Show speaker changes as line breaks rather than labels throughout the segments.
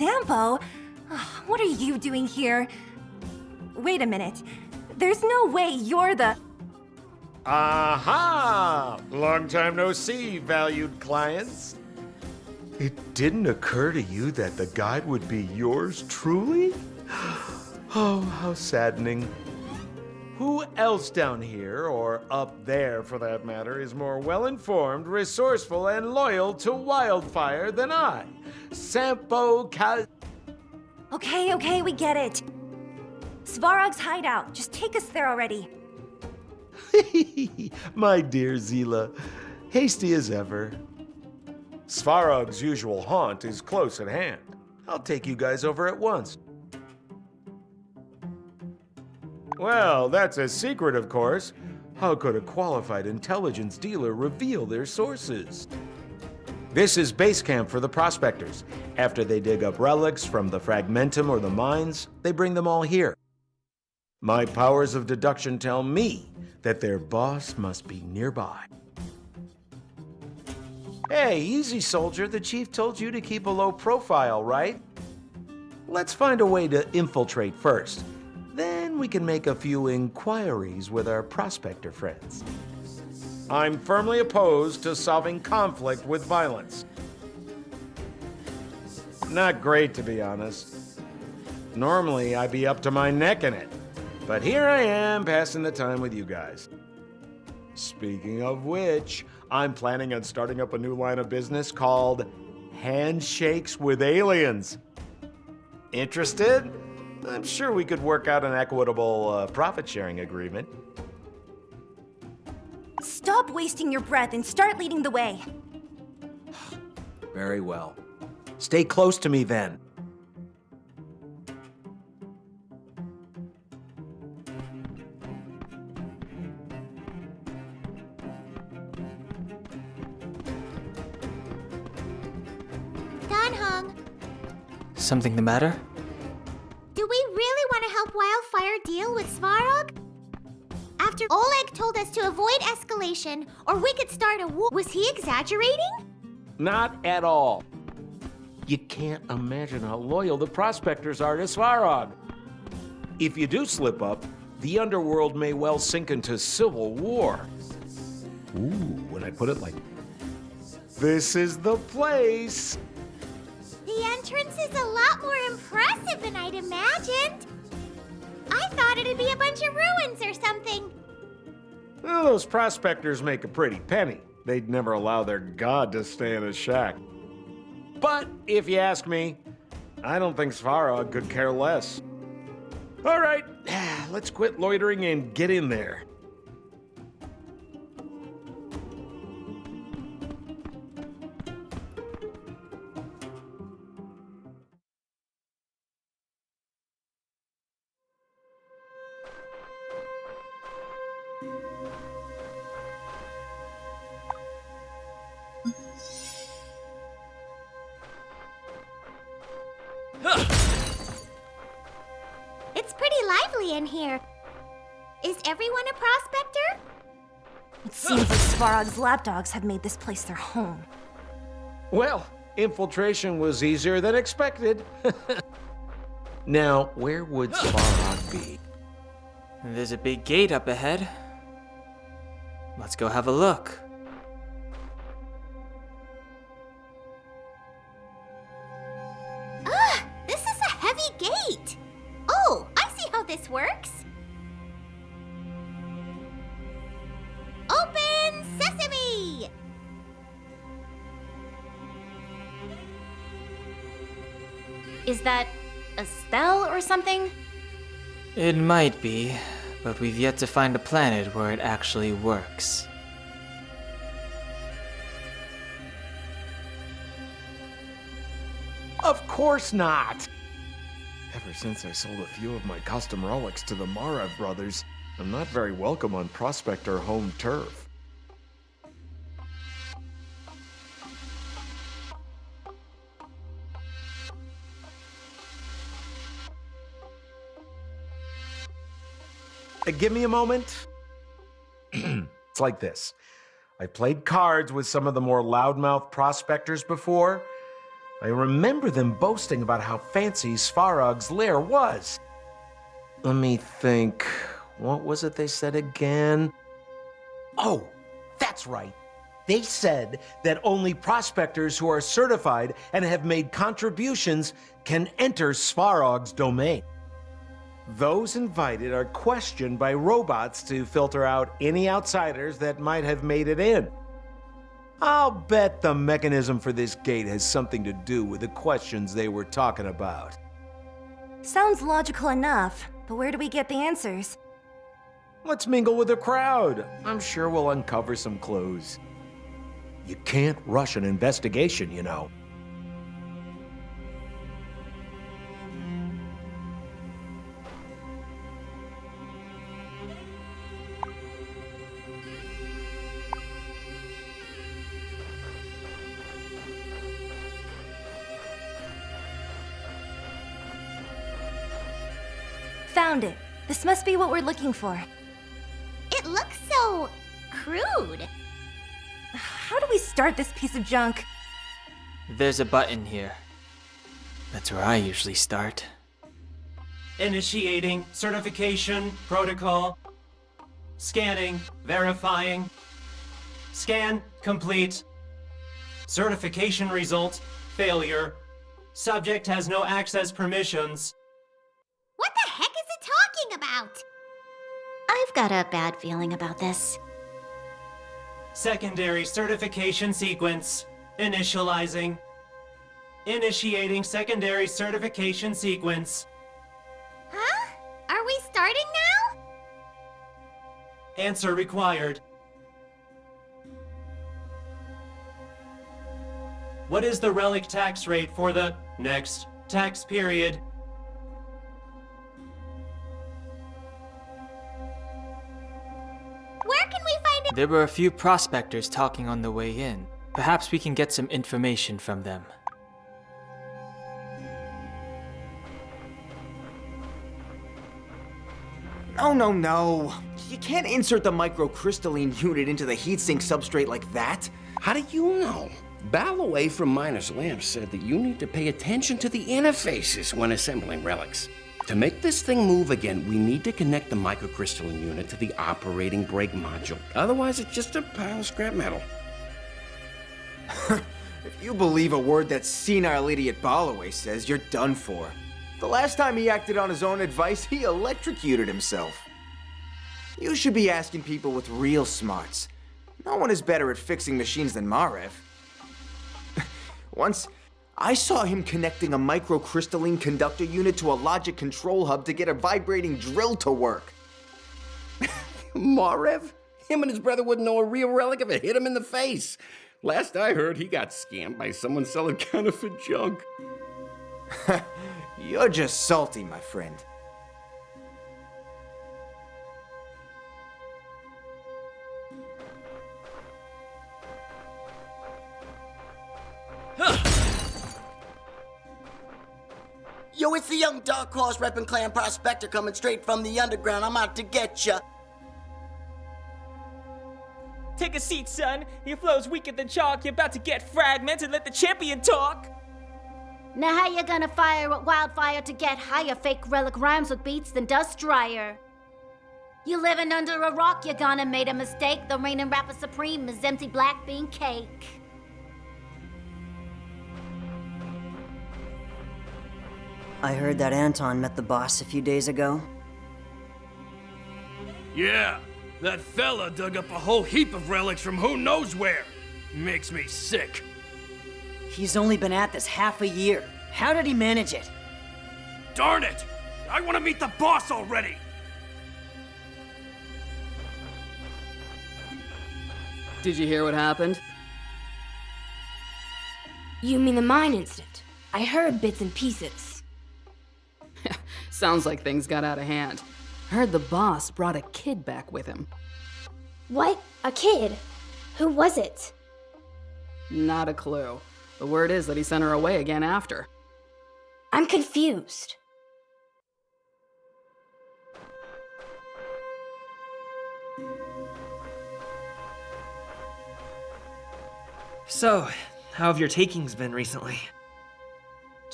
Sampo? What are you doing here? Wait a minute. There's no way you're the...
Aha! Long time no see, valued clients. It didn't occur to you that the guide would be yours truly? Oh, how saddening. Who else down here, or up there for that matter, is more well-informed, resourceful, and loyal to Wildfire than I? Sampo Kaz...
Okay, we get it. Svarog's hideout. Just take us there already.
My dear Zila, hasty as ever. Svarog's usual haunt is close at hand. I'll take you guys over at once. Well, that's a secret, of course. How could a qualified intelligence dealer reveal their sources? This is base camp for the prospectors. After they dig up relics from the fragmentum or the mines, they bring them all here. My powers of deduction tell me that their boss must be nearby. Hey, easy, soldier. The chief told you to keep a low profile, right? Let's find a way to infiltrate first. Then we can make a few inquiries with our prospector friends. I'm firmly opposed to solving conflict with violence. Not great, to be honest. Normally, I'd be up to my neck in it. But here I am, passing the time with you guys. Speaking of which, I'm planning on starting up a new line of business called Handshakes with Aliens. Interested? I'm sure we could work out an equitable profit-sharing agreement.
Stop wasting your breath and start leading the way.
Very well. Stay close to me then.
Something the matter?
Do we really want to help Wildfire deal with Svarog? After Oleg told us to avoid escalation, or we could start a war, was he exaggerating?
Not at all. You can't imagine how loyal the prospectors are to Svarog. If you do slip up, the underworld may well sink into civil war. Ooh, when I put it like... This is the place!
The entrance is a lot more impressive than I'd imagined. I thought it'd be a bunch of ruins or something.
Well, those prospectors make a pretty penny. They'd never allow their god to stay in a shack. But if you ask me, I don't think Svarog could care less. All right, let's quit loitering and get in there.
It's pretty lively in here. Is everyone a prospector?
It seems like Svarog's lapdogs have made this place their home.
Well, infiltration was easier than expected. Now, where would Svarog be?
There's a big gate up ahead. Let's go have a look.
This is a heavy gate. Oh, I see how this works. Open sesame!
Is that a spell or something?
It might be, but we've yet to find a planet where it actually works.
Of course not! Ever since I sold a few of my custom relics to the Marav brothers, I'm not very welcome on Prospector home turf. Give me a moment. It's like this. I played cards with some of the more loudmouth prospectors before. I remember them boasting about how fancy Svarog's lair was. Let me think. What was it they said again? Oh, that's right. They said that only prospectors who are certified and have made contributions can enter Svarog's domain. Those invited are questioned by robots to filter out any outsiders that might have made it in. I'll bet the mechanism for this gate has something to do with the questions they were talking about.
Sounds logical enough, but where do we get the answers?
Let's mingle with the crowd. I'm sure we'll uncover some clues. You can't rush an investigation, you know.
Found it. This must be what we're looking for.
It looks so crude.
How do we start this piece of junk?
There's a button here. That's where I usually start.
Initiating certification protocol. Scanning, verifying. Scan complete. Certification result failure. Subject has no access permissions.
What the heck is it talking about?
I've got a bad feeling about this.
Secondary certification sequence. Initializing. Initiating secondary certification sequence.
Huh? Are we starting now?
Answer required. What is the relic tax rate for the next tax period?
Where can we find it?
There were a few prospectors talking on the way in. Perhaps we can get some information from them.
No. You can't insert the microcrystalline unit into the heatsink substrate like that.
How do you know? Balloway from Miner's Lamp said that you need to pay attention to the interfaces when assembling relics. To make this thing move again, we need to connect the microcrystalline unit to the operating brake module. Otherwise, it's just a pile of scrap metal.
If you believe a word that senile idiot Balloway says, you're done for. The last time he acted on his own advice, he electrocuted himself. You should be asking people with real smarts. No one is better at fixing machines than Marev. Once, I saw him connecting a microcrystalline conductor unit to a logic control hub to get a vibrating drill to work.
Marev? Him and his brother wouldn't know a real relic if it hit him in the face. Last I heard, he got scammed by someone selling counterfeit junk.
You're just salty, my friend.
Yo, it's the young Dark Horse reppin' clan prospector coming straight from the underground. I'm out to get ya.
Take a seat, son. Your flow's weaker than chalk. You're about to get fragmented. Let the champion talk.
Now how you gonna fire at wildfire to get higher? Fake relic rhymes with beats than dust dryer. You living under a rock, you're gonna made a mistake. The reigning rapper supreme is empty black bean cake.
I heard that Anton met the boss a few days ago.
Yeah, that fella dug up a whole heap of relics from who knows where. Makes me sick.
He's only been at this half a year. How did he manage it?
Darn it! I want to meet the boss already!
Did you hear what happened?
You mean the mine incident? I heard bits and pieces.
Sounds like things got out of hand. Heard the boss brought a kid back with him.
What? A kid? Who was it?
Not a clue. The word is that he sent her away again after.
I'm confused.
So, how have your takings been recently?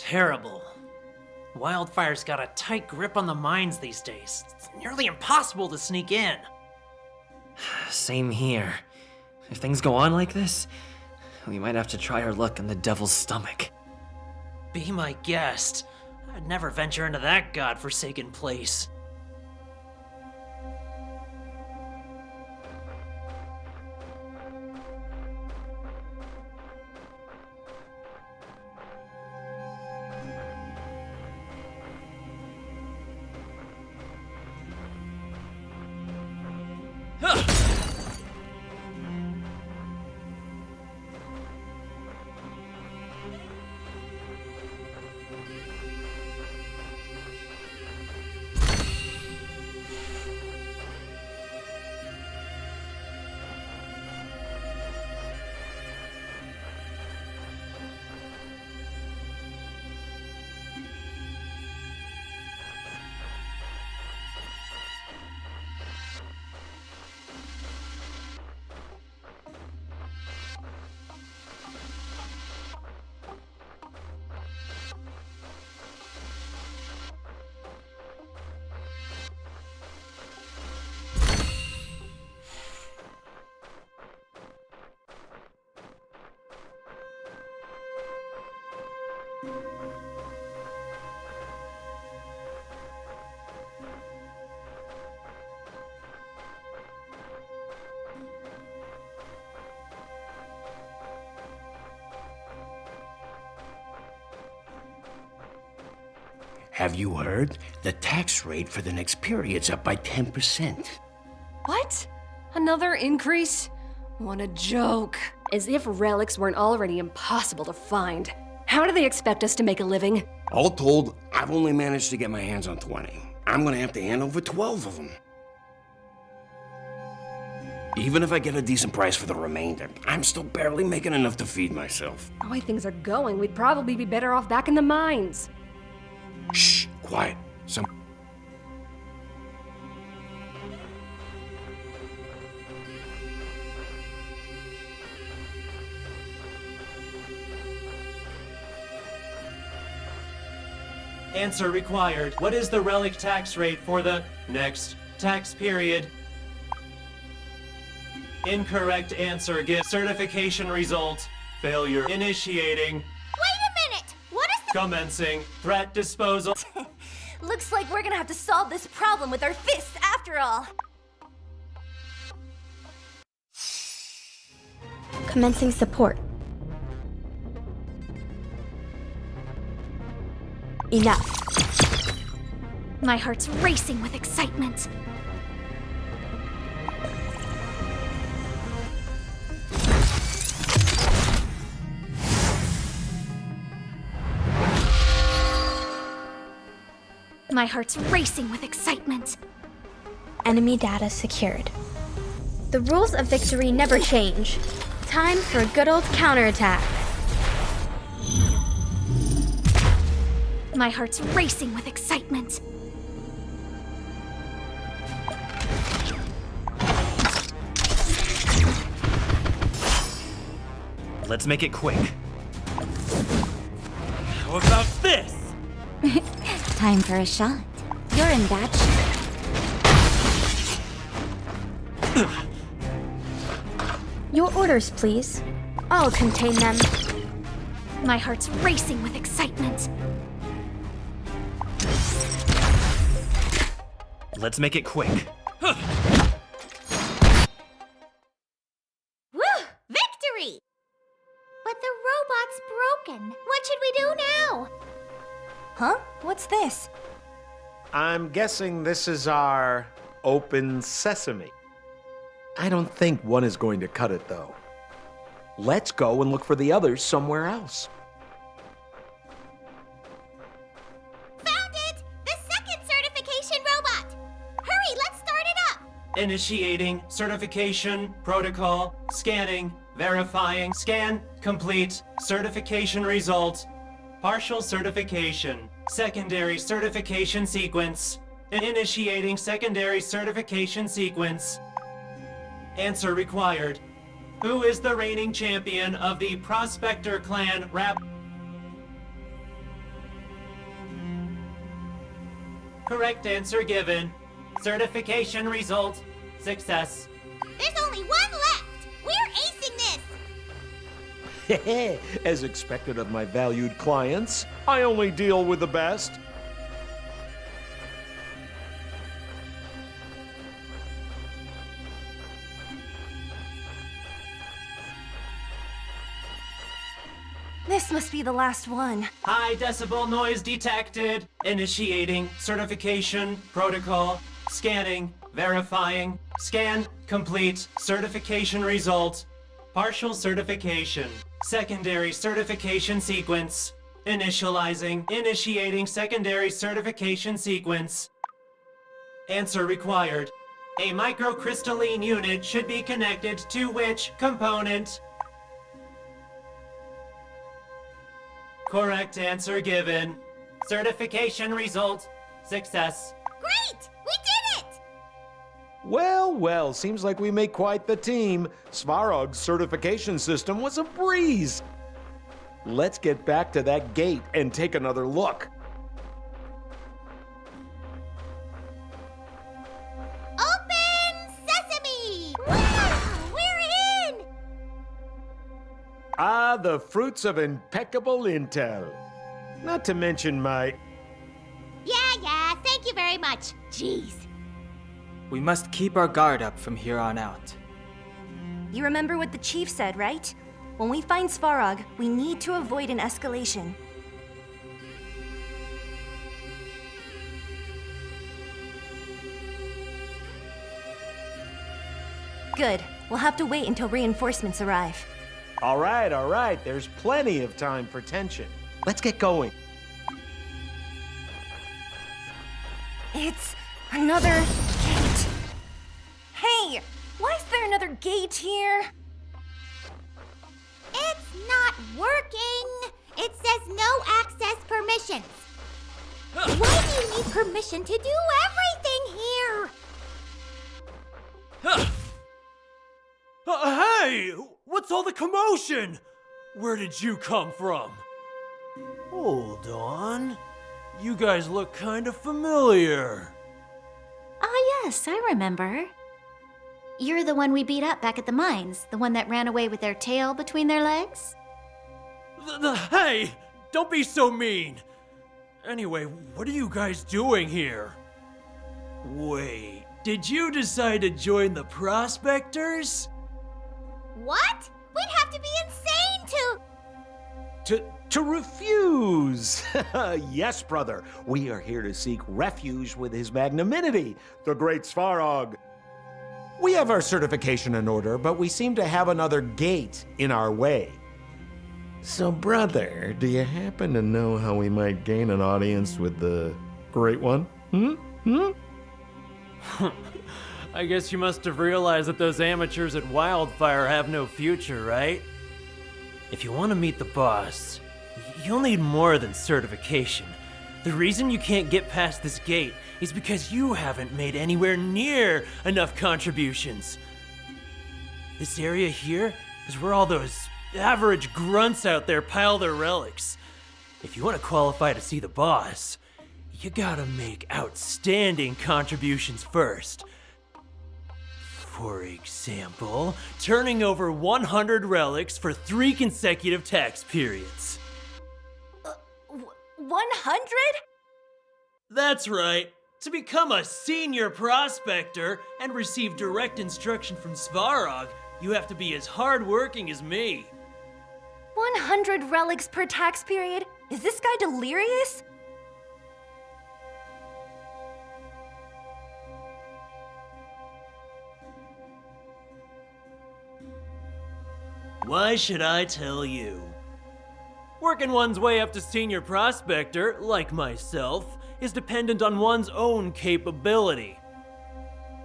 Terrible. Wildfire's got a tight grip on the mines these days. It's nearly impossible to sneak in.
Same here. If things go on like this, we might have to try our luck in the devil's stomach.
Be my guest. I'd never venture into that godforsaken place.
Have you heard? The tax rate for the next period's up by 10%.
What? Another increase? What a joke. As if relics weren't already impossible to find. How do they expect us to make a living?
All told, I've only managed to get my hands on 20. I'm gonna have to hand over 12 of them. Even if I get a decent price for the remainder, I'm still barely making enough to feed myself.
The way things are going, we'd probably be better off back in the mines.
Shh, quiet.
Answer required. What is the relic tax rate for the next tax period? Incorrect answer. Give certification result. Failure. Initiating.
Wait a minute! What is the—
Commencing. Threat disposal.
Looks like we're gonna have to solve this problem with our fists after all.
Commencing support. Enough.
My heart's racing with excitement. My heart's racing with excitement.
Enemy data secured. The rules of victory never change. Time for a good old counterattack.
My heart's racing with excitement.
Let's make it quick. How about this?
Time for a shot. You're in bad shape.
Your orders, please. I'll contain them.
My heart's racing with excitement.
Let's make it quick.
Woo! Victory! But the robot's broken. What should we do now?
Huh? What's this?
I'm guessing this is our open sesame. I don't think one is going to cut it, though. Let's go and look for the others somewhere else.
Found it! The second certification robot! Hurry, let's start it up!
Initiating. Certification. Protocol. Scanning. Verifying. Scan. Complete. Certification result. Partial certification. Secondary certification sequence. Initiating secondary certification sequence. Answer required. Who is the reigning champion of the Prospector Clan rap? Correct answer given. Certification result. Success.
There's only one left! We're acing this!
As expected of my valued clients, I only deal with the best.
This must be the last one.
High decibel noise detected. Initiating. Certification. Protocol. Scanning. Verifying. Scan complete. Certification result. Partial certification. Secondary certification sequence. Initializing. Initiating secondary certification sequence. Answer required. A microcrystalline unit should be connected to which component? Correct answer given. Certification result. Success.
Great! We did it!
Well, well, seems like we make quite the team. Svarog's certification system was a breeze. Let's get back to that gate and take another look.
Open sesame! Wow! We're in!
Ah, the fruits of impeccable intel. Not to mention my...
Yeah, thank you very much. Jeez.
We must keep our guard up from here on out.
You remember what the chief said, right? When we find Svarog, we need to avoid an escalation. Good. We'll have to wait until reinforcements arrive.
All right. There's plenty of time for tension. Let's get going.
It's another gate. Hey, why is there another gate here?
It's not working. It says no access permissions. Why do you need permission to do everything here?
Hey! What's all the commotion? Where did you come from? Hold on. You guys look kind of familiar.
Ah, yes, I remember. You're the one we beat up back at the mines, the one that ran away with their tail between their legs?
Hey! Don't be so mean! Anyway, what are you guys doing here? Wait, did you decide to join the Prospectors?
What? We'd have to be insane
To refuse! Yes, brother. We are here to seek refuge with his magnanimity, the great Svarog. We have our certification in order, but we seem to have another gate in our way. So, brother, do you happen to know how we might gain an audience with the Great One?
I guess you must have realized that those amateurs at Wildfire have no future, right? If you want to meet the boss, you'll need more than certification. The reason you can't get past this gate is because you haven't made anywhere near enough contributions. This area here is where all those average grunts out there pile their relics. If you want to qualify to see the boss, you gotta make outstanding contributions first. For example, turning over 100 relics for 3 consecutive tax periods.
100?
That's right. To become a senior prospector and receive direct instruction from Svarog, you have to be as hardworking as me.
100 relics per tax period? Is this guy delirious?
Why should I tell you? Working one's way up to senior prospector, like myself, is dependent on one's own capability.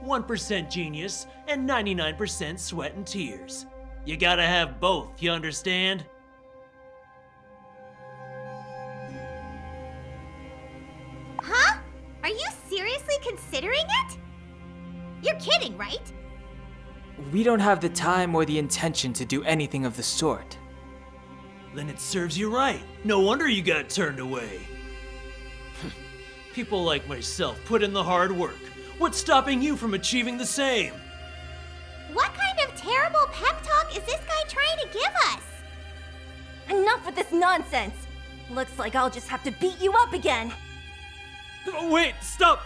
1% genius and 99% sweat and tears. You gotta have both, you understand?
Huh? Are you seriously considering it? You're kidding, right?
We don't have the time or the intention to do anything of the sort.
Then it serves you right. No wonder you got turned away.
People like myself put in the hard work. What's stopping you from achieving the same?
What kind of terrible pep talk is this guy trying to give us?
Enough with this nonsense! Looks like I'll just have to beat you up again.
Wait, stop!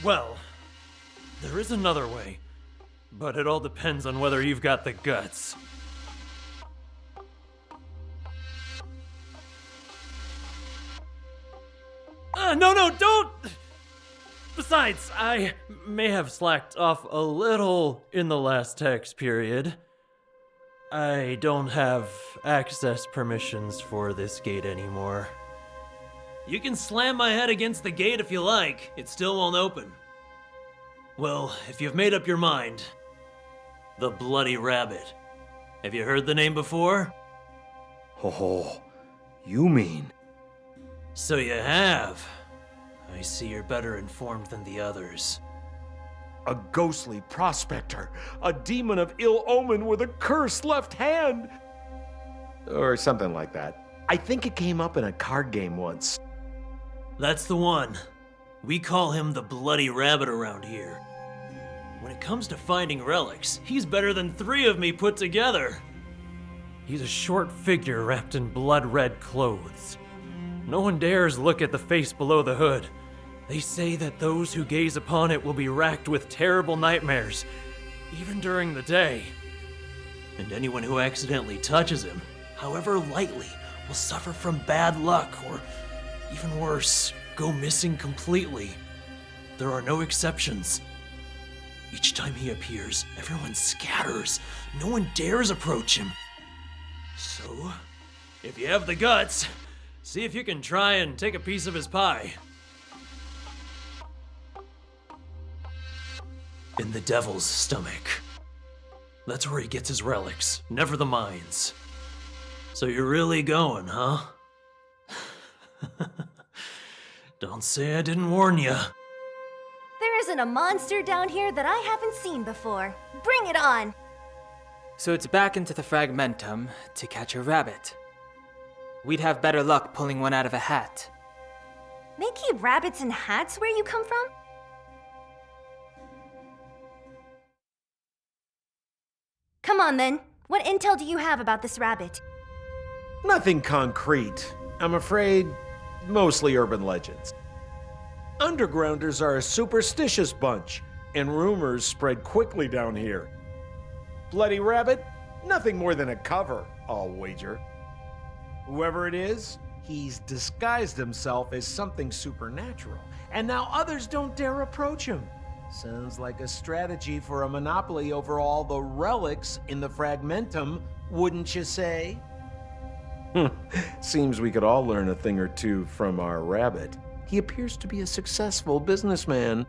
Well, there is another way, but it all depends on whether you've got the guts. No, don't! Besides, I may have slacked off a little in the last tax period. I don't have access permissions for this gate anymore. You can slam my head against the gate if you like, it still won't open. Well, if you've made up your mind, the Bloody Rabbit. Have you heard the name before?
Oh, you mean?
So you have. I see you're better informed than the others.
A ghostly prospector, a demon of ill omen with a cursed left hand. Or something like that. I think it came up in a card game once.
That's the one. We call him the Bloody Rabbit around here. When it comes to finding relics, he's better than 3 of me put together. He's a short figure wrapped in blood-red clothes. No one dares look at the face below the hood. They say that those who gaze upon it will be racked with terrible nightmares, even during the day. And anyone who accidentally touches him, however lightly, will suffer from bad luck or, even worse, go missing completely. There are no exceptions. Each time he appears, everyone scatters. No one dares approach him. So, if you have the guts, see if you can try and take a piece of his pie. In the devil's stomach. That's where he gets his relics, never the mines. So you're really going, huh? Don't say I didn't warn you.
There isn't a monster down here that I haven't seen before. Bring it on!
So it's back into the Fragmentum to catch a rabbit. We'd have better luck pulling one out of a hat.
They keep rabbits in hats where you come from? Come on then. What intel do you have about this rabbit?
Nothing concrete. I'm afraid, mostly urban legends. Undergrounders are a superstitious bunch, and rumors spread quickly down here. Bloody Rabbit? Nothing more than a cover, I'll wager. Whoever it is, he's disguised himself as something supernatural, and now others don't dare approach him. Sounds like a strategy for a monopoly over all the relics in the Fragmentum, wouldn't you say? Seems we could all learn a thing or two from our rabbit. He appears to be a successful businessman.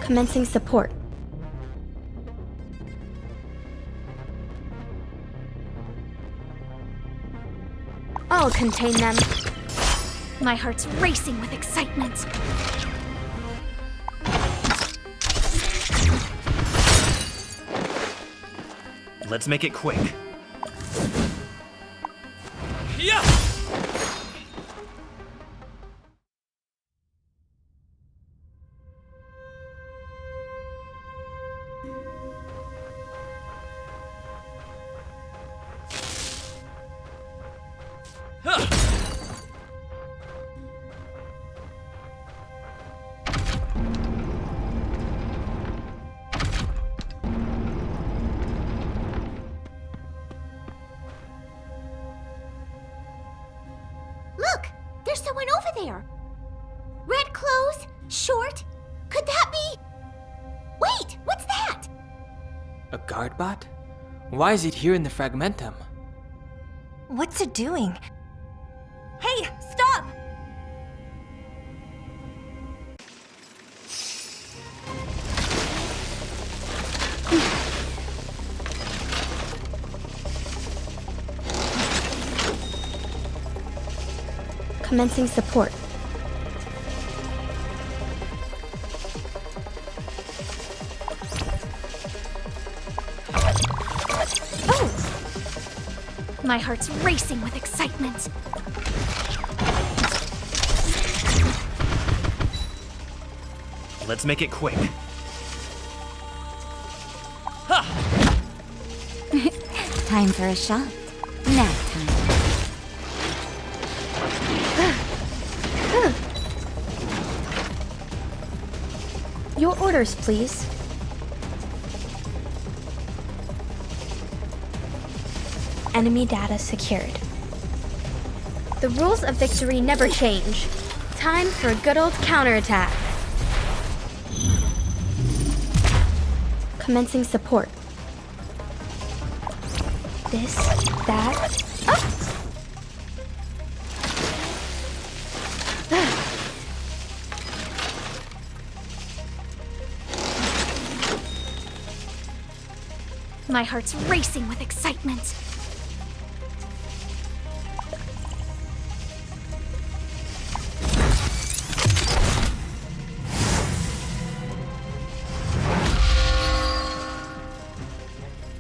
Commencing support. I'll contain them.
My heart's racing with excitement.
Let's make it quick.
Yeah!
Look! There's someone over there! Red clothes, short. Could that be... Wait!
A guard bot? Why is it here in the Fragmentum?
What's it doing? Hey, stop!
Commencing support.
My heart's racing with excitement.
Let's make it quick.
Time for a shot. Nap time. Your orders, please. Enemy data secured. The rules of victory never change. Time for a good old counterattack. Commencing support. This, that.
My heart's racing with excitement.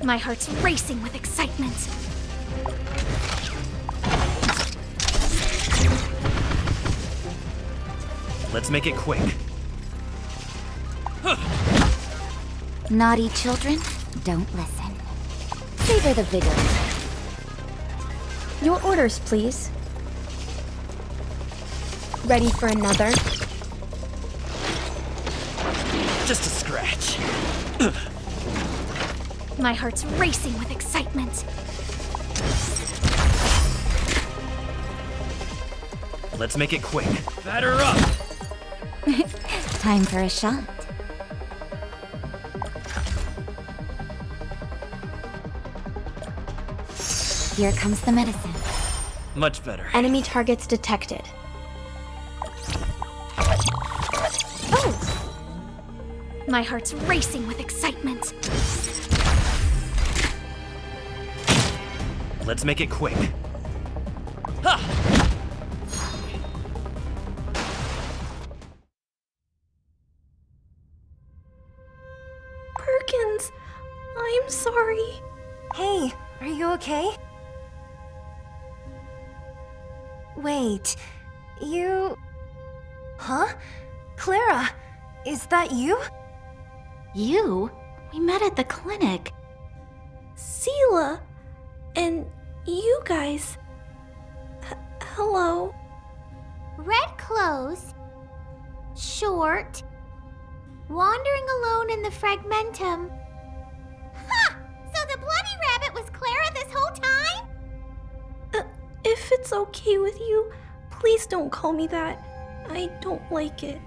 My heart's racing with excitement.
Let's make it quick.
Naughty children, don't listen. Savor the vigor. Your orders, please. Ready for another?
Just a scratch.
My heart's racing with excitement.
Let's make it quick.
Batter up!
Time for a shot. Here comes the medicine.
Much better.
Enemy targets detected.
Oh! My heart's racing with excitement.
Let's make it quick.
Perkins, I'm sorry.
Hey, are you okay? Wait, you... Huh? Clara, is that you?
You? We met at the clinic.
Seela, and you guys. Hello.
Red clothes. Short. Wandering alone in the Fragmentum. Ha! So the bloody rabbit was Clara this whole time?
If it's okay with you, please don't call me that. I don't like it.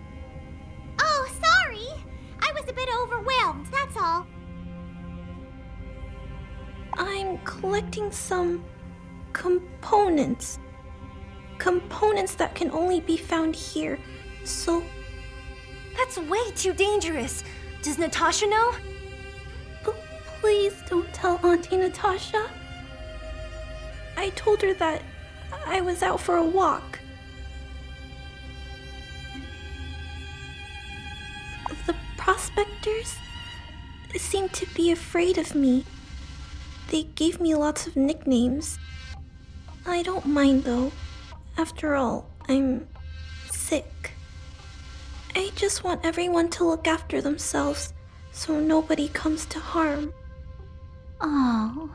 Oh, sorry. I was a bit overwhelmed, that's all.
I'm collecting some components. Components that can only be found here, so...
That's way too dangerous. Does Natasha know?
Please don't tell Auntie Natasha. I told her that I was out for a walk. The prospectors seem to be afraid of me. They gave me lots of nicknames. I don't mind though. After all, I'm sick. I just want everyone to look after themselves so nobody comes to harm.
Oh.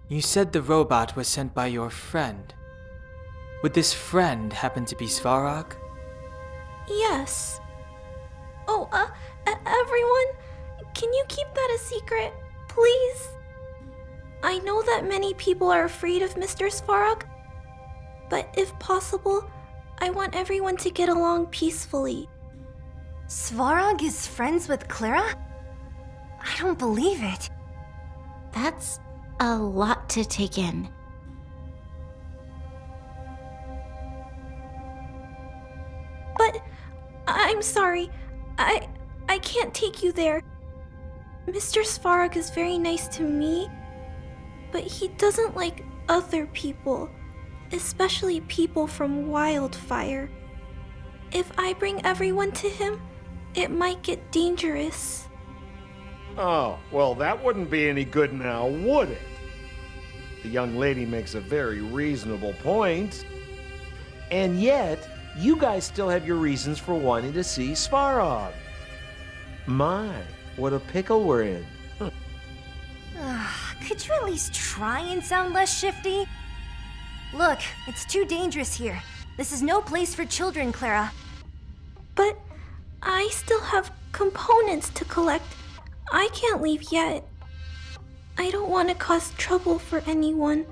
You said the robot was sent by your friend. Would this friend happen to be Svarog?
Yes. Oh, everyone, can you keep that a secret, please? I know that many people are afraid of Mr. Svarog, but if possible, I want everyone to get along peacefully.
Svarog is friends with Clara? I don't believe it.
That's a lot to take in.
But I'm sorry. I can't take you there. Mr. Svarog is very nice to me, but he doesn't like other people, especially people from Wildfire. If I bring everyone to him, it might get dangerous.
Oh, well, that wouldn't be any good now, would it? The young lady makes a very reasonable point. And yet, you guys still have your reasons for wanting to see Svarog. My, what a pickle we're in.
Could you at least try and sound less shifty? Look, it's too dangerous here. This is no place for children, Clara.
But I still have components to collect. I can't leave yet. I don't want to cause trouble for anyone.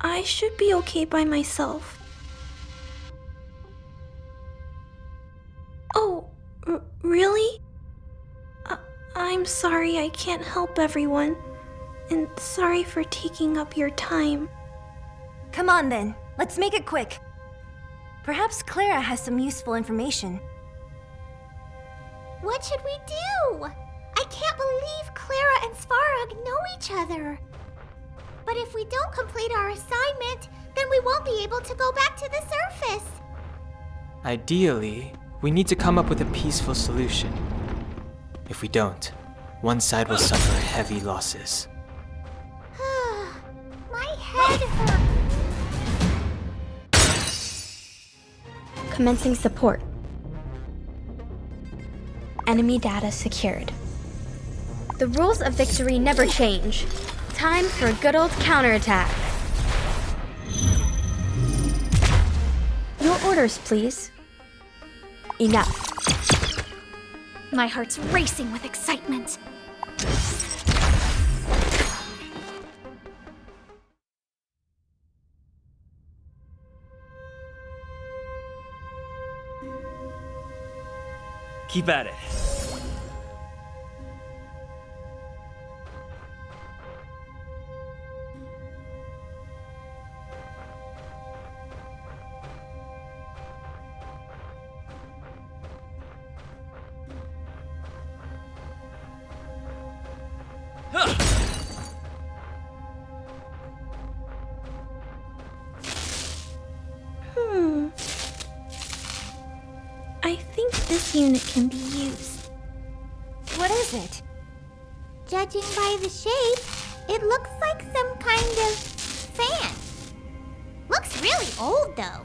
I should be okay by myself. Oh, really? I'm sorry I can't help everyone. And sorry for taking up your time.
Come on then, let's make it quick. Perhaps Clara has some useful information.
What should we do? I can't believe Clara and Svarog know each other. But if we don't complete our assignment, then we won't be able to go back to the surface.
Ideally, we need to come up with a peaceful solution. If we don't, one side will suffer heavy losses.
My head hurts.
Commencing support. Enemy data secured.
The rules of victory never change. Time for a good old counterattack. Your orders, please. Enough.
My heart's racing with excitement.
Keep at it.
I think this unit can be used.
What is it?
Judging by the shape, it looks like some kind of fan. Looks really old though.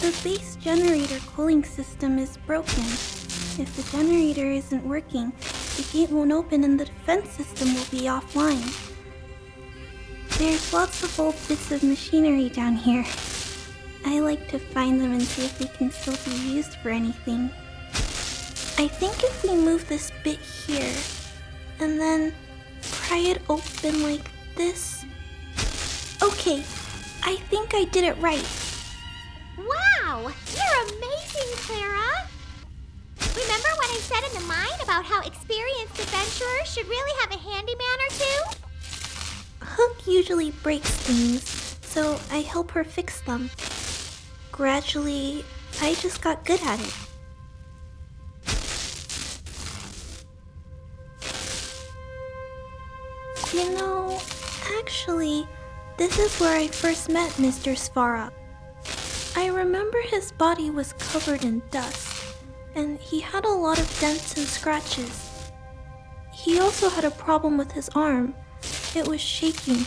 The base generator cooling system is broken. If the generator isn't working, the gate won't open and the defense system will be offline. There's lots of old bits of machinery down here. I like to find them and see if they can still be used for anything. I think if we move this bit here, and then pry it open like this. Okay, I think I did it right.
Wow, you're amazing, Clara. Remember when I said in the mine about how experienced adventurers should really have a handyman or two?
Hook usually breaks things, so I help her fix them. Gradually, I just got good at it. You know, actually, this is where I first met Mr. Svarog. I remember his body was covered in dust, and he had a lot of dents and scratches. He also had a problem with his arm. It was shaking,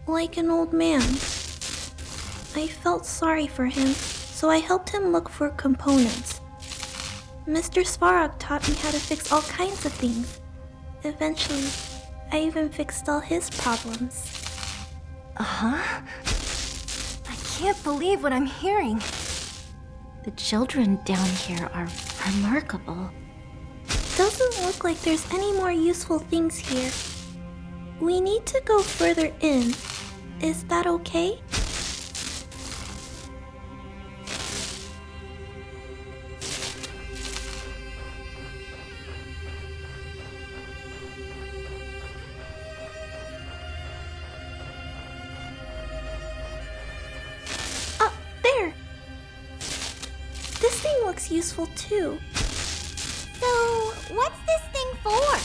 like an old man. I felt sorry for him, so I helped him look for components. Mr. Svarog taught me how to fix all kinds of things. Eventually, I even fixed all his problems.
Uh-huh? I can't believe what I'm hearing.
The children down here are remarkable.
Doesn't look like there's any more useful things here. We need to go further in. Is that okay? looks useful too.
So, what's this thing for?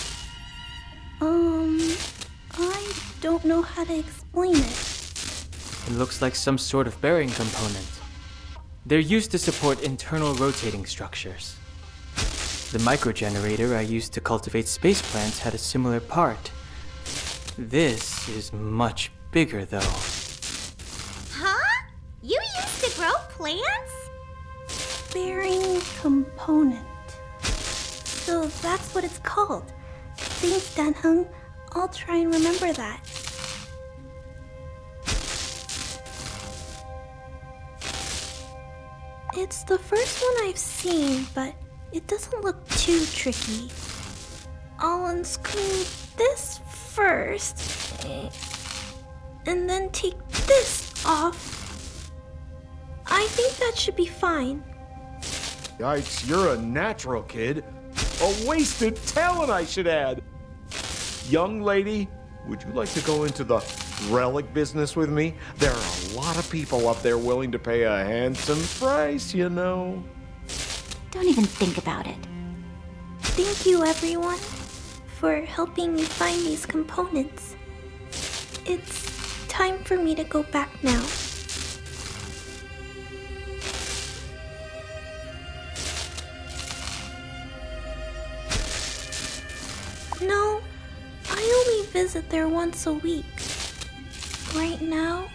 I don't know how to explain it.
It looks like some sort of bearing component. They're used to support internal rotating structures. The microgenerator I used to cultivate space plants had a similar part. This is much bigger, though.
Huh? You used to grow plants?
Bearing component. So that's what it's called. Thanks, Dan-hung. I'll try and remember that. It's the first one I've seen, but it doesn't look too tricky. I'll unscrew this first, and then take this off. I think that should be fine.
Yikes, you're a natural, kid. A wasted talent, I should add. Young lady, would you like to go into the relic business with me? There are a lot of people up there willing to pay a handsome price, you know.
Don't even think about it.
Thank you, everyone, for helping me find these components. It's time for me to go back now. No, I only visit there once a week. Right now,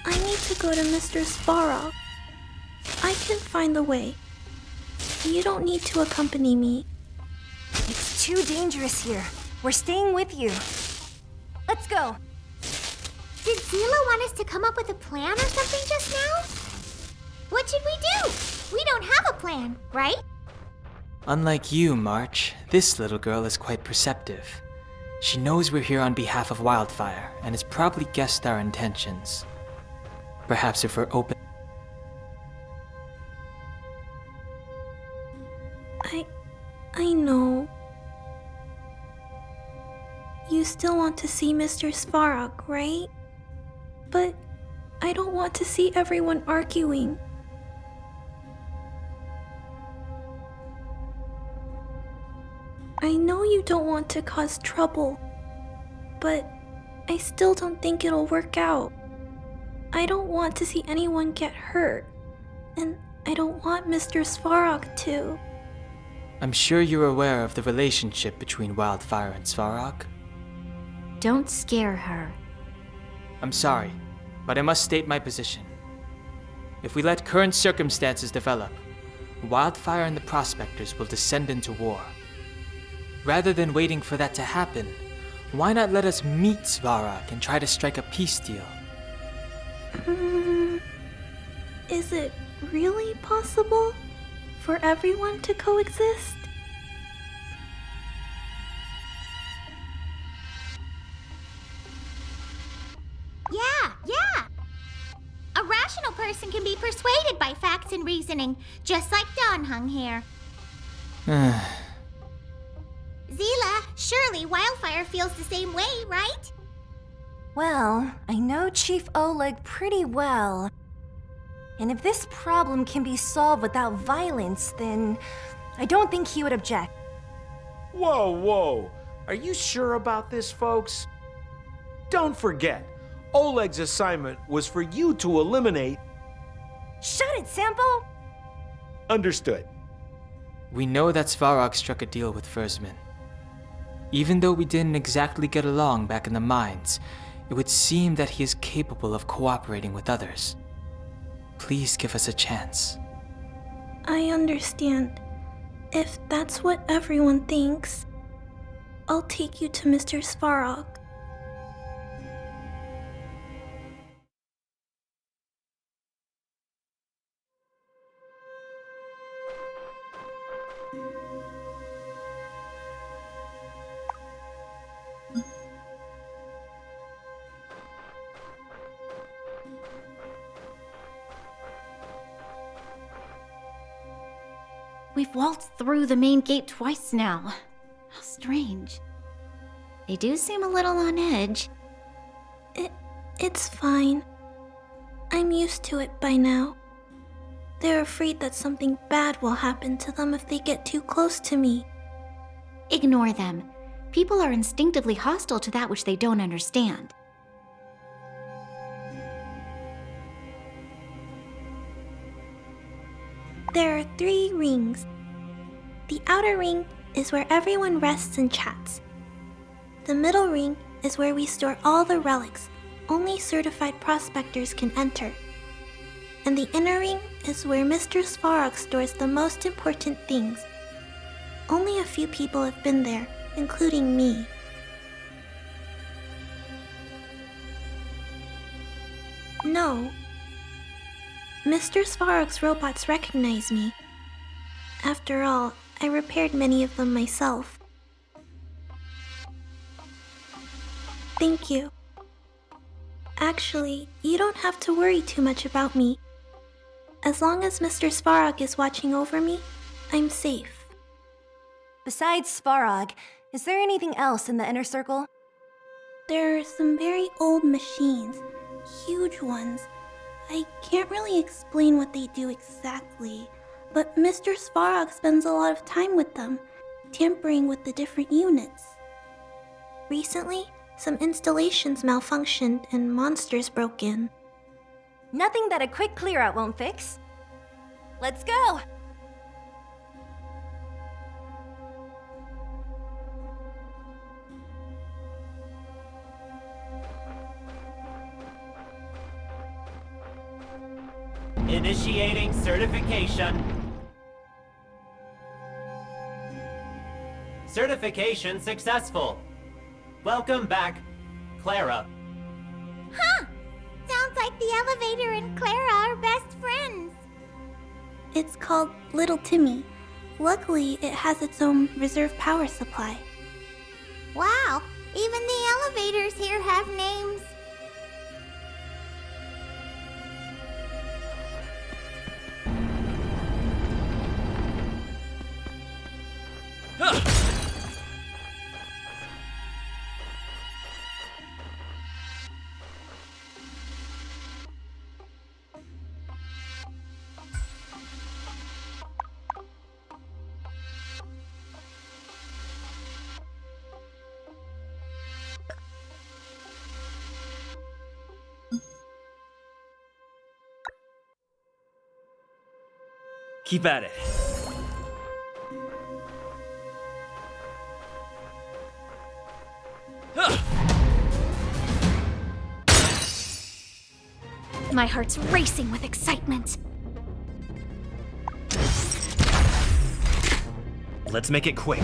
I need to go to Mr. Svarog. I can find the way. You don't need to accompany me.
It's too dangerous here. We're staying with you. Let's go.
Did Zila want us to come up with a plan or something just now? What should we do? We don't have a plan, right?
Unlike you, March, this little girl is quite perceptive. She knows we're here on behalf of Wildfire and has probably guessed our intentions. Perhaps if we're open...
I know. You still want to see Mr. Svarog, right? But I don't want to see everyone arguing. I know you don't want to cause trouble, but I still don't think it'll work out. I don't want to see anyone get hurt, and I don't want Mr. Svarog to.
I'm sure you're aware of the relationship between Wildfire and Svarog.
Don't scare her.
I'm sorry, but I must state my position. If we let current circumstances develop, Wildfire and the Prospectors will descend into war. Rather than waiting for that to happen, why not let us meet Svarog and try to strike a peace deal?
Is it really possible for everyone to coexist?
Yeah. A rational person can be persuaded by facts and reasoning, just like Dan-hung here. Zila, surely Wildfire feels the same way, right?
Well, I know Chief Oleg pretty well. And if this problem can be solved without violence, then I don't think he would object.
Whoa. Are you sure about this, folks? Don't forget, Oleg's assignment was for you to eliminate...
Shut it, Sampo!
Understood.
We know that Svarog struck a deal with Fursman. Even though we didn't exactly get along back in the mines, it would seem that he is capable of cooperating with others. Please give us a chance.
I understand. If that's what everyone thinks, I'll take you to Mr. Svarog.
We've waltzed through the main gate twice now. How strange. They do seem a little on edge.
It's fine. I'm used to it by now. They're afraid that something bad will happen to them if they get too close to me.
Ignore them. People are instinctively hostile to that which they don't understand.
There are 3 rings. The outer ring is where everyone rests and chats. The middle ring is where we store all the relics. Only certified prospectors can enter. And the inner ring is where Mr. Svarog stores the most important things. Only a few people have been there, including me. No. Mr. Svarog's robots recognize me. After all, I repaired many of them myself. Thank you. Actually, you don't have to worry too much about me. As long as Mr. Svarog is watching over me, I'm safe.
Besides Svarog, is there anything else in the inner circle?
There are some very old machines, huge ones. I can't really explain what they do exactly, but Mr. Svarog spends a lot of time with them, tampering with the different units. Recently, some installations malfunctioned and monsters broke in.
Nothing that a quick clear-out won't fix. Let's go!
Initiating certification. Certification successful. Welcome back, Clara.
Huh! Sounds like the elevator and Clara are best friends.
It's called Little Timmy. Luckily, it has its own reserve power supply.
Wow, even the elevators here have names.
Keep at it.
My heart's racing with excitement.
Let's make it quick.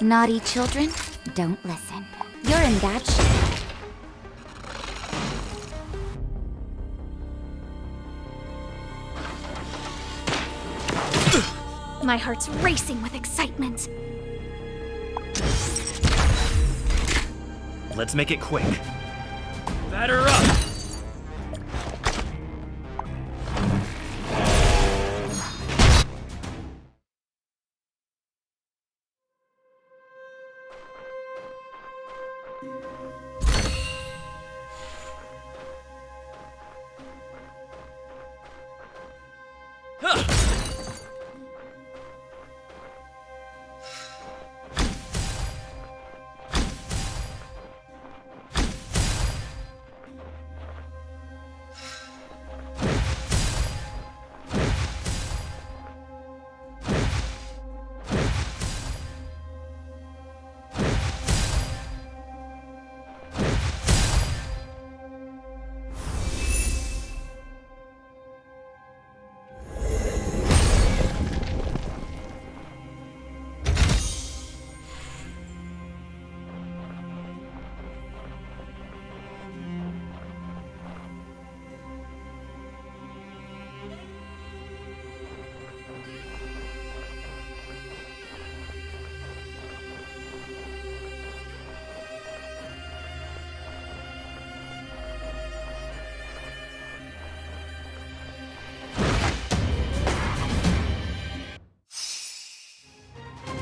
Naughty children, don't listen. You're in bad shape. My heart's racing with excitement.
Let's make it quick. Batter up!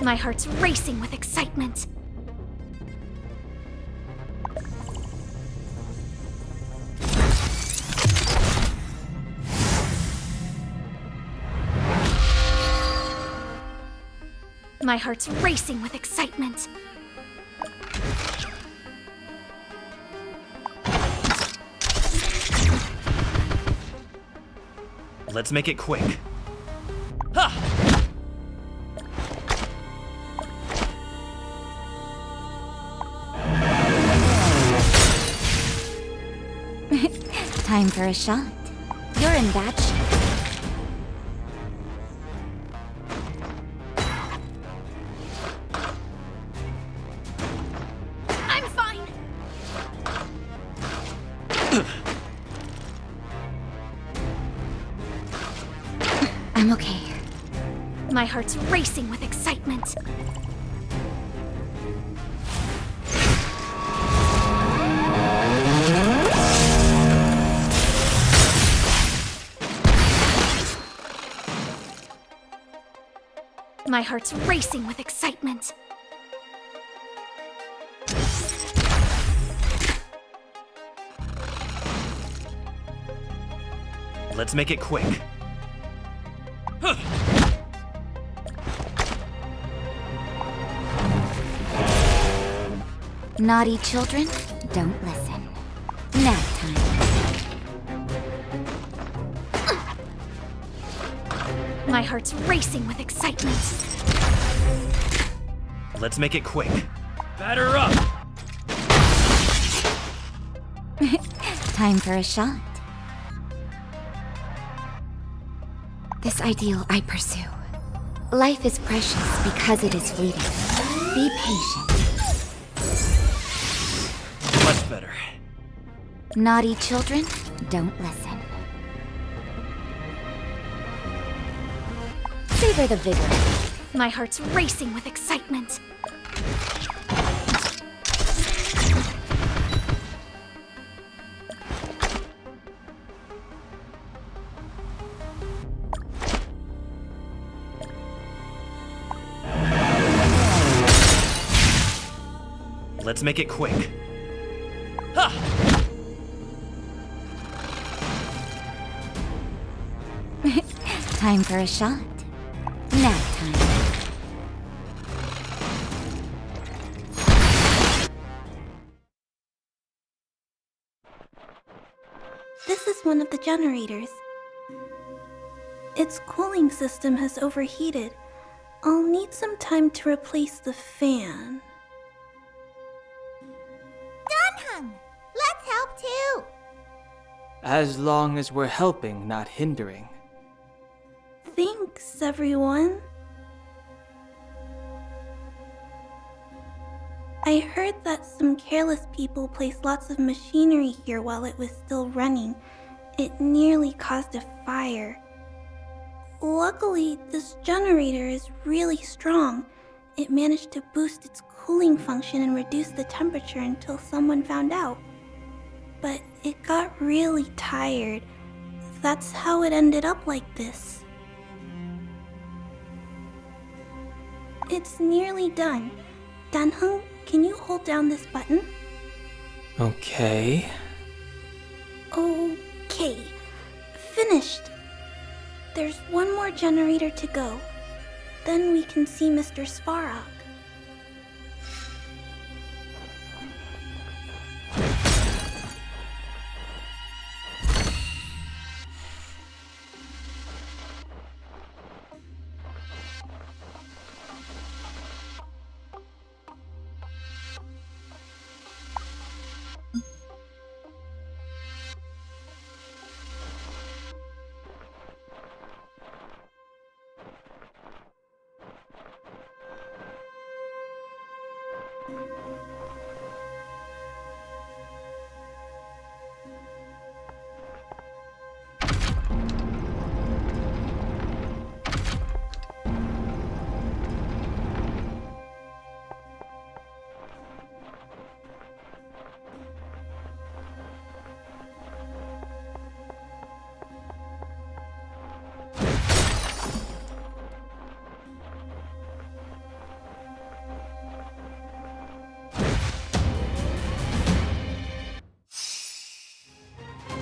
My heart's racing with excitement. My heart's racing with excitement.
Let's make it quick.
Time for a shot. You're in bad shape.
I'm fine.
I'm okay.
My heart's racing with excitement. My heart's racing with excitement.
Let's make it quick.
Naughty children, don't listen. Nap time.
My heart's racing with excitement.
Let's make it quick. Batter up!
Time for a shot. This ideal I pursue. Life is precious because it is fleeting. Be patient.
Much better.
Naughty children, don't listen. Savor the vigor.
My heart's racing with excitement.
Let's make it quick.
Time for a shot. Nap time.
This is one of the generators. Its cooling system has overheated. I'll need some time to replace the fan.
Dunhung! Let's help too!
As long as we're helping, not hindering.
Thanks, everyone. I heard that some careless people placed lots of machinery here while it was still running. It nearly caused a fire. Luckily, this generator is really strong. It managed to boost its cooling function and reduce the temperature until someone found out. But it got really tired. That's how it ended up like this. It's nearly done. Danheng, can you hold down this button?
Okay.
Okay. Finished. There's one more generator to go. Then we can see Mr. Svarog.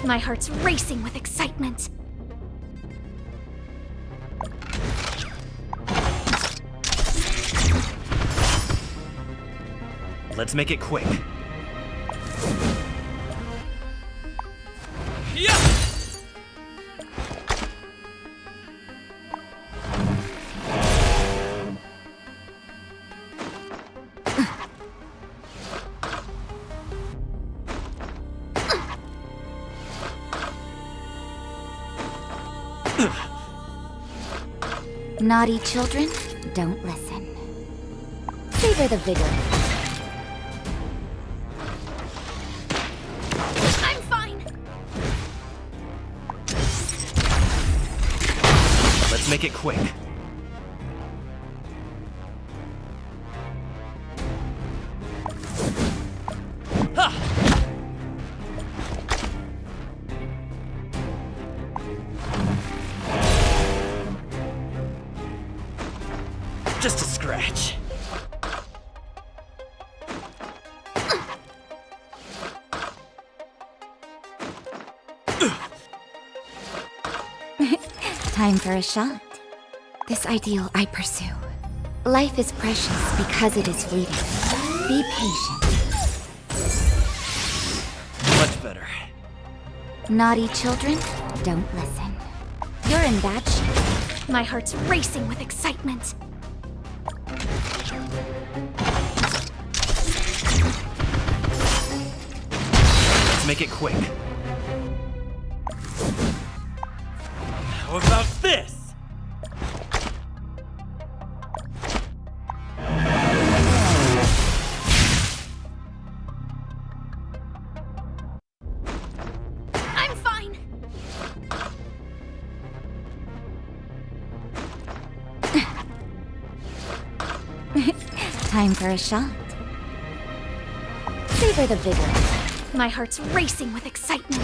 My heart's racing with excitement.
Let's make it quick.
Yeah!
Naughty children, don't listen. Savor the vigor.
I'm fine.
Let's make it quick. Just a scratch.
Time for a shot. This ideal I pursue. Life is precious because it is fleeting. Be patient.
Much better.
Naughty children, don't listen. You're in bad shape.
My heart's racing with excitement.
Let's make it quick.
How about this?
I'm fine.
Time for a shot. Savor the vigor.
My heart's racing with excitement.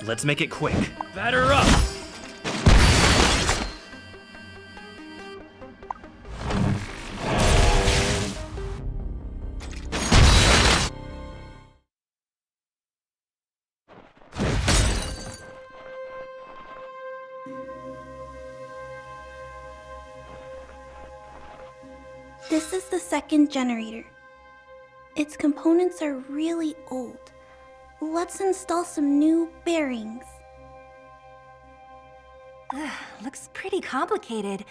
Let's make it quick.
Batter up!
This is the second generator. Its components are really old. Let's install some new bearings.
Looks pretty complicated.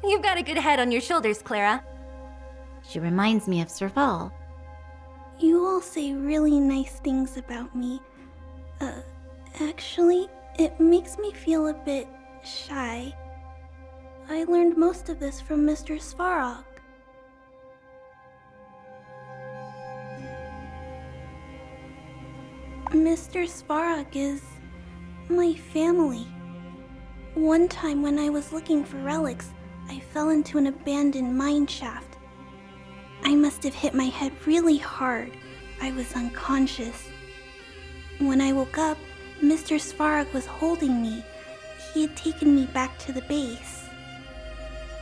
You've got a good head on your shoulders, Clara.
She reminds me of Serval.
You all say really nice things about me. Actually, it makes me feel a bit shy. I learned most of this from Mr. Svarog. Mr. Svarog is my family. One time when I was looking for relics, I fell into an abandoned mine shaft. I must have hit my head really hard. I was unconscious. When I woke up, Mr. Svarog was holding me. He had taken me back to the base.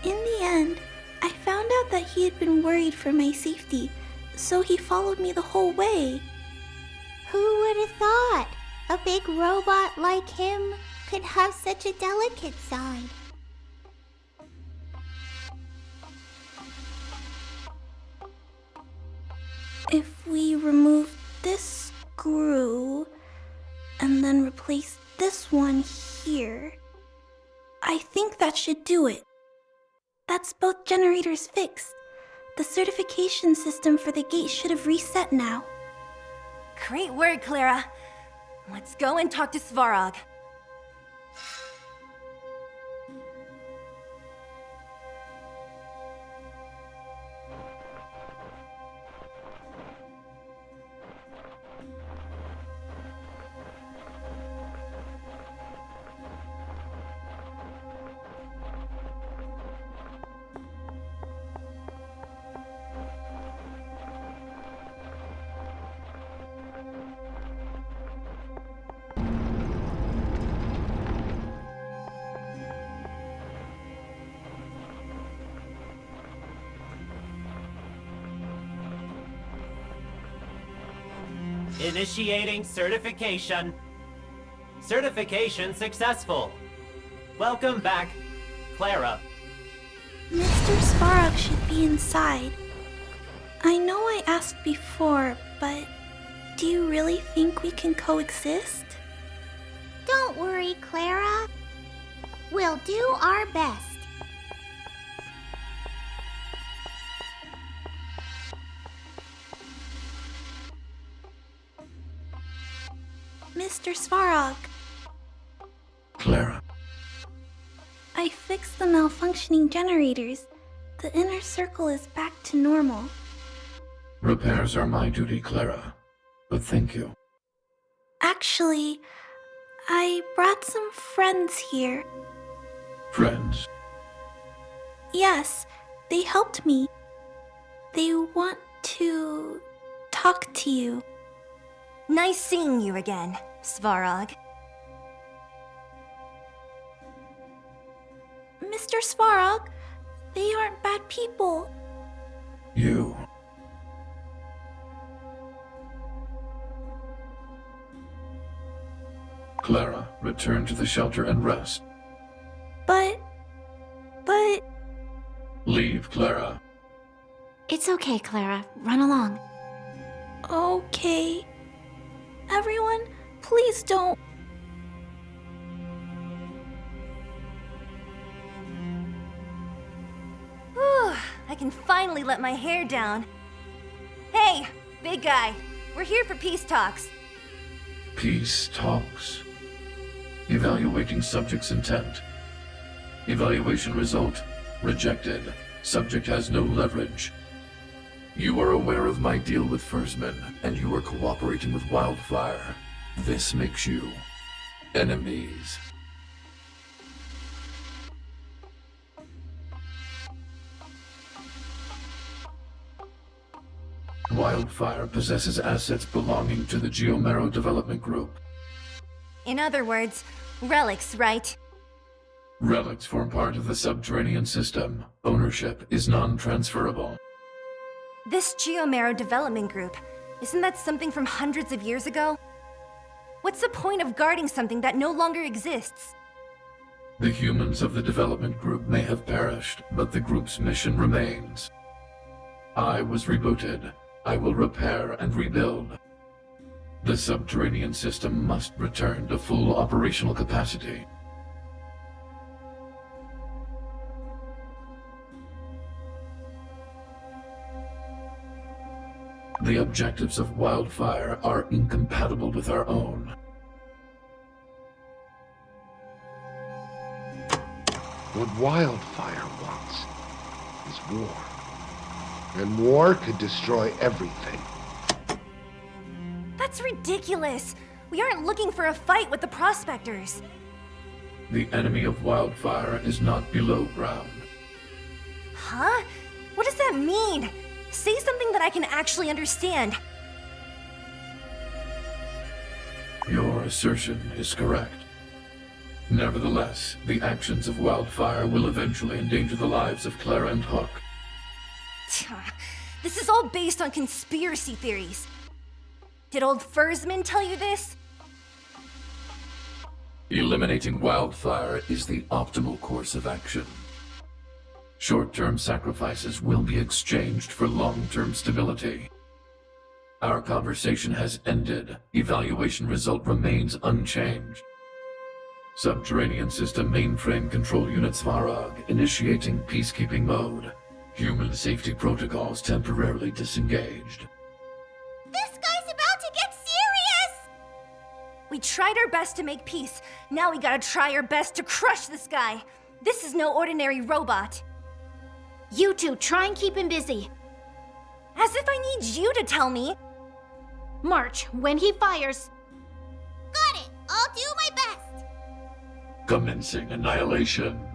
In the end, I found out that he had been worried for my safety, so he followed me the whole way.
Who would have thought a big robot like him could have such a delicate side?
If we remove this screw and then replace this one here, I think that should do it. That's both generators fixed. The certification system for the gate should have reset now.
Great work, Clara. Let's go and talk to Svarog.
Initiating certification. Certification successful. Welcome back, Clara.
Mr. Svarog should be inside. I know I asked before, but do you really think we can coexist?
Don't worry, Clara. We'll do our best.
Mr. Svarog,
Clara,
I fixed the malfunctioning generators. The inner circle is back to normal.
repairs are my duty, Clara. But thank you.
Actually, I brought some friends here.
Friends,
Yes, they helped me. They want to talk to you.
Nice seeing you again, Svarog.
Mr. Svarog, they aren't bad people.
you. Clara, return to the shelter and rest.
But...
Leave, Clara.
It's okay, Clara. Run along.
Okay. Everyone, please don't.
Whew, I can finally let my hair down. Hey, big guy, we're here for peace talks.
Peace talks. Evaluating subject's intent. Evaluation result. Rejected. Subject has no leverage. You are aware of my deal with Fursman, and you are cooperating with Wildfire. This makes you enemies. Wildfire possesses assets belonging to the Geomero Development Group.
In other words, relics, right?
Relics form part of the subterranean system. Ownership is non-transferable.
This Geomero Development Group, isn't that something from hundreds of years ago? What's the point of guarding something that no longer exists?
The humans of the development group may have perished, but the group's mission remains. I was rebooted. I will repair and rebuild. The subterranean system must return to full operational capacity. The objectives of Wildfire are incompatible with our own.
What Wildfire wants is war. And war could destroy everything.
That's ridiculous! We aren't looking for a fight with the prospectors.
The enemy of Wildfire is not below ground.
Huh? What does that mean? Say something that I can actually understand.
Your assertion is correct. Nevertheless, the actions of Wildfire will eventually endanger the lives of Clara and Hook.
This is all based on conspiracy theories. Did old Fursman tell you this?
Eliminating Wildfire is the optimal course of action. Short-term sacrifices will be exchanged for long-term stability. Our conversation has ended. Evaluation result remains unchanged. Subterranean system mainframe control unit Svarog initiating peacekeeping mode. Human safety protocols temporarily disengaged.
This guy's about to get serious!
We tried our best to make peace. Now we gotta try our best to crush this guy. This is no ordinary robot.
You two, try and keep him busy.
As if I need you to tell me.
March, when he fires.
Got it! I'll do my best!
Commencing annihilation.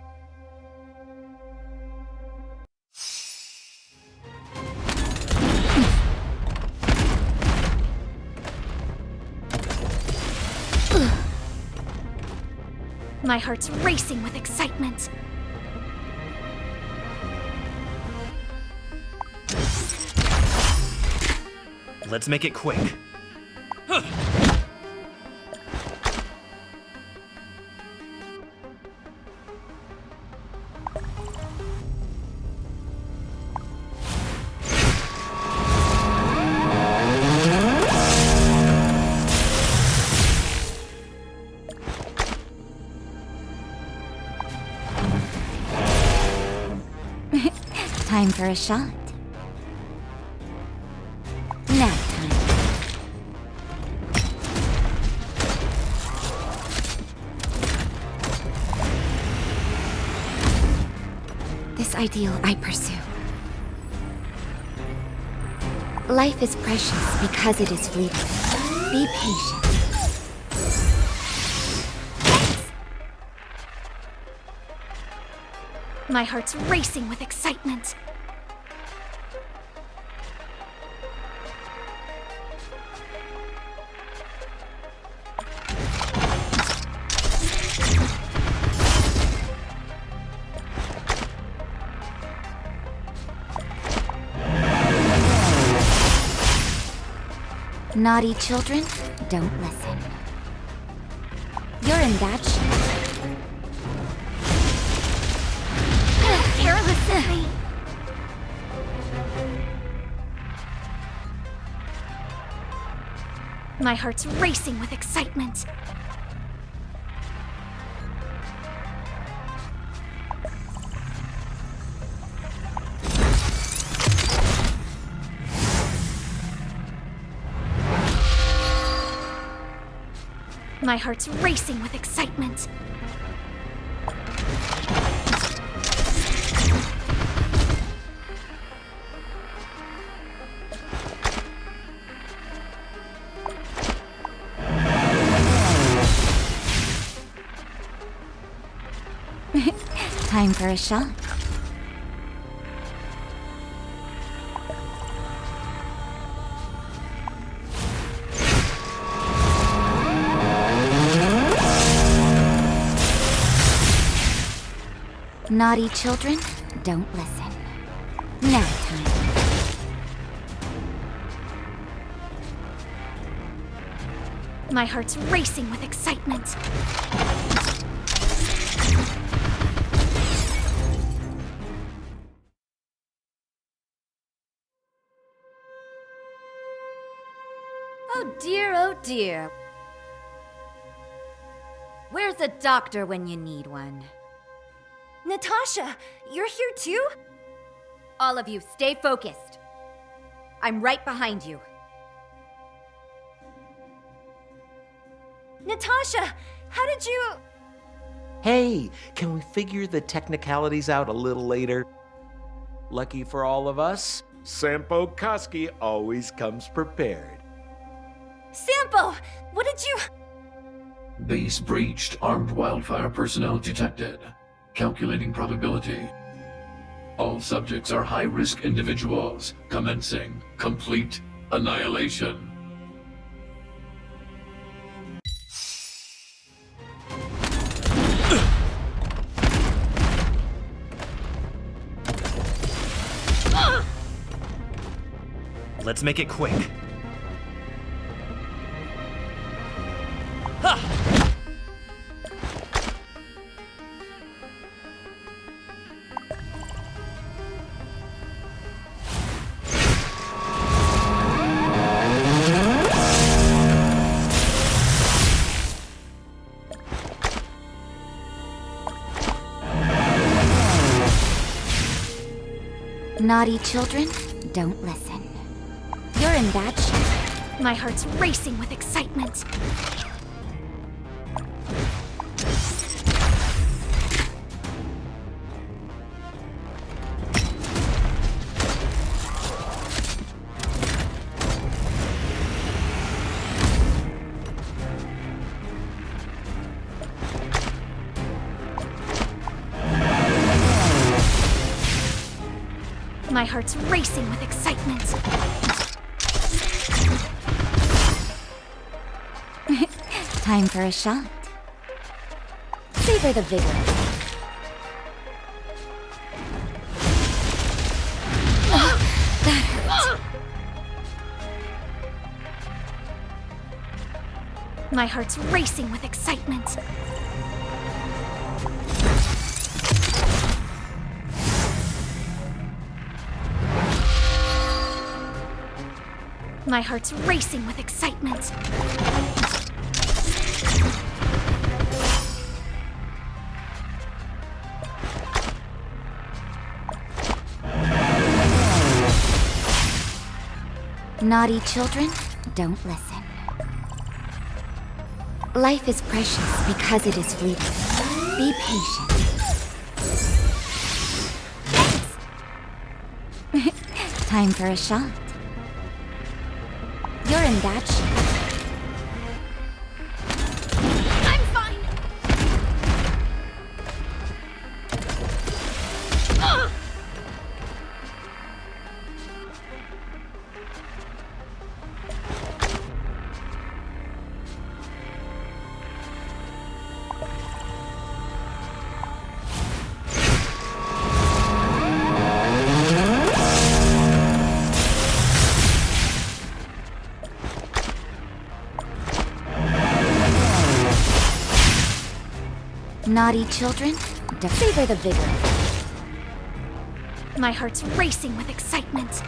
My heart's racing with excitement.
Let's make it quick.
Time for a shot. Nap time. This ideal I pursue. Life is precious because it is fleeting. Be patient.
My heart's racing with excitement.
Naughty children, don't listen. You're in bad shape.
Careless of me. My heart's racing with excitement. My heart's racing with excitement.
Time for a shot. Naughty children, don't listen. Nap time.
My heart's racing with excitement.
Oh dear. Where's a doctor when you need one?
Natasha, you're here too?
All of you, stay focused. I'm right behind you.
Natasha, how did you...
Hey, can we figure the technicalities out a little later? Lucky for all of us, Sampo Koski always comes prepared.
Sampo, what did you...
Base breached. Armed wildfire personnel detected. Calculating probability. All subjects are high-risk individuals. Commencing complete annihilation.
Let's make it quick.
Naughty children, don't listen. You're in bad shape.
My heart's racing with excitement. My heart's racing with excitement.
Time for a shot. Savor the vigor. That hurt.
My heart's racing with excitement. My heart's racing with excitement.
Naughty children, don't listen. Life is precious because it is fleeting. Be patient. Time for a shot. You're in that
I'm fine. Ugh.
naughty children, don't savor the vigor.
My heart's racing with excitement.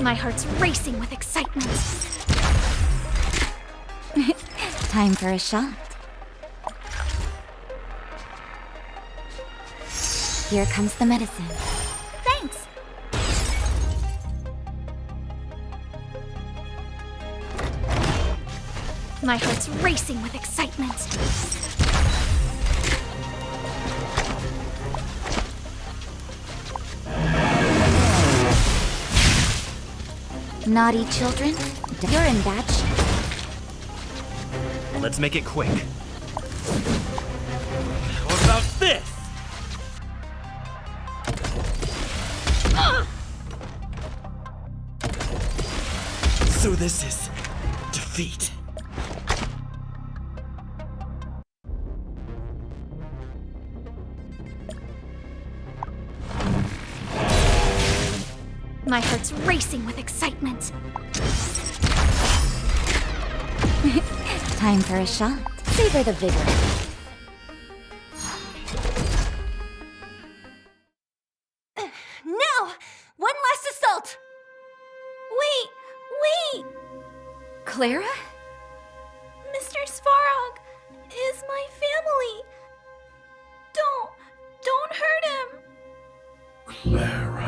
My heart's racing with excitement.
Time for a shot. Here comes the medicine.
Thanks. My heart's racing with excitement.
Naughty children, you're in bad shape.
Let's make it quick.
What about this?
So this is defeat.
My heart's racing with excitement.
Time for a shot. Savor the vigor.
Now! One last assault!
Wait!
Clara?
Mr. Svarog is my family. Don't hurt him.
Clara.